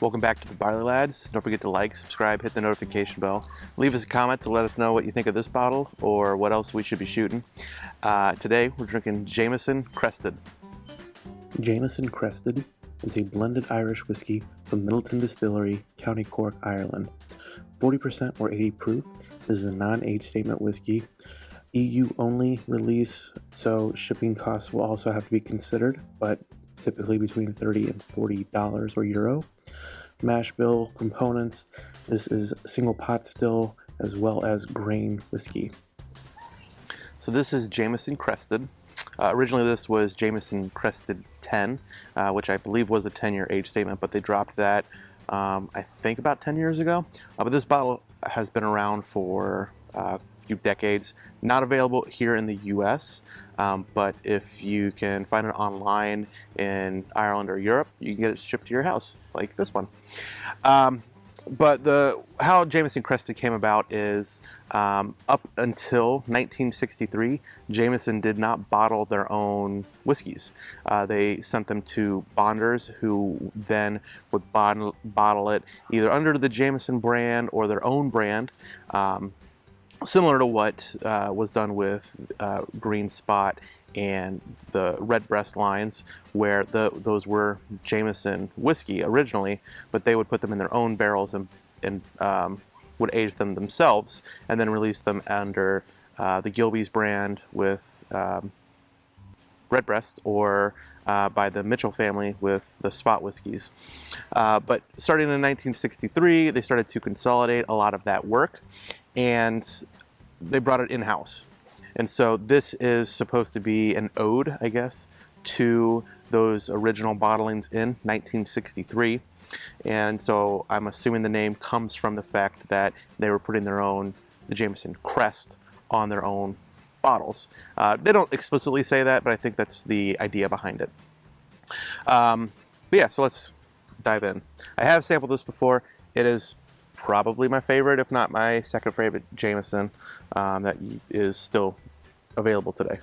Welcome back to the Barley Lads. Don't forget to like, subscribe, hit the notification bell. Leave us a comment to let us know what you think of this bottle or what else we should be shooting. Today we're drinking Jameson Crested. Jameson Crested is a blended Irish whiskey from Midleton Distillery, County Cork, Ireland. 40% or 80 proof. This is a non-age statement whiskey. EU only release, so shipping costs will also have to be considered, but typically between $30 and $40 or euro. Mash bill components: this is single pot still as well as grain whiskey. So this is Jameson Crested. Originally this was Jameson Crested 10, which I believe was a 10-year age statement, but they dropped that I think about 10 years ago. But this bottle has been around for a few decades. Not available here in the US, but if you can find it online in Ireland or Europe, you can get it shipped to your house, like this one. But how Jameson Crested came about is up until 1963, Jameson did not bottle their own whiskeys. They sent them to bonders who then would bottle it either under the Jameson brand or their own brand, similar to what was done with Green Spot and the Redbreast lines, where those were Jameson whiskey originally, but they would put them in their own barrels and would age them themselves and then release them under the Gilbey's brand with Redbreast, or by the Mitchell family with the Spot whiskeys. But starting in 1963, they started to consolidate a lot of that work, and they brought it in-house. And so this is supposed to be an ode, I guess, to those original bottlings in 1963. And so I'm assuming the name comes from the fact that they were putting the Jameson crest on their own bottles. They don't explicitly say that, but I think that's the idea behind it. But yeah, so let's dive in. I have sampled this before. It is probably my favorite, if not my second favorite Jameson that is still available today.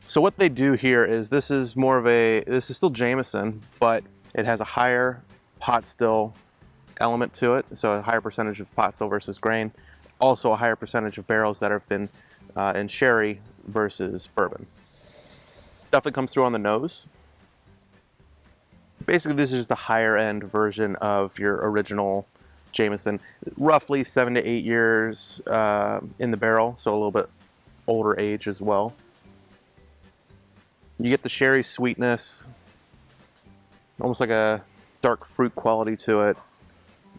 So what they do here is this is still Jameson, but it has a higher pot still element to it, so a higher percentage of pot still versus grain, also a higher percentage of barrels that have been in sherry versus bourbon. Definitely comes through on the nose. Basically, this is just a higher end version of your original Jameson. Roughly 7 to 8 years in the barrel, so a little bit older age as well. You get the sherry sweetness, almost like a dark fruit quality to it.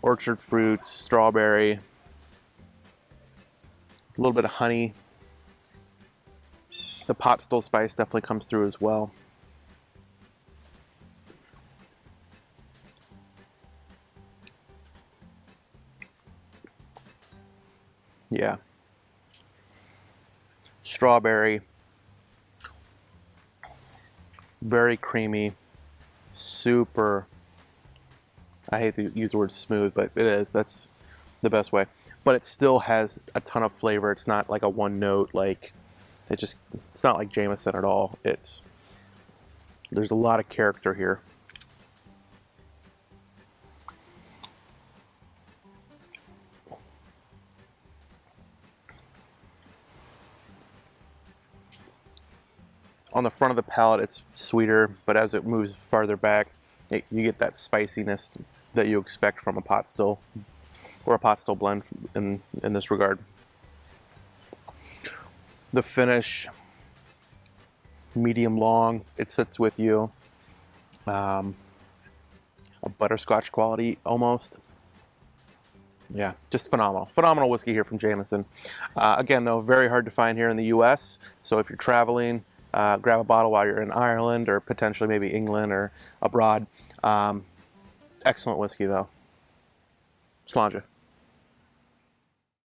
Orchard fruits, strawberry, a little bit of honey. The pot still spice definitely comes through as well. Yeah. Strawberry. Very creamy. Super. I hate to use the word smooth, but it is. That's the best way. But it still has a ton of flavor. It's not like a one note, it's not like Jameson at all. There's a lot of character here. On the front of the palate, it's sweeter, but as it moves farther back, you get that spiciness that you expect from a pot still or a pot still blend in this regard. The finish, medium long, it sits with you. A butterscotch quality almost. Yeah, just phenomenal. Phenomenal whiskey here from Jameson. Again, though, very hard to find here in the US, so if you're traveling, grab a bottle while you're in Ireland or potentially maybe England or abroad. Excellent whiskey, though. Slàinte.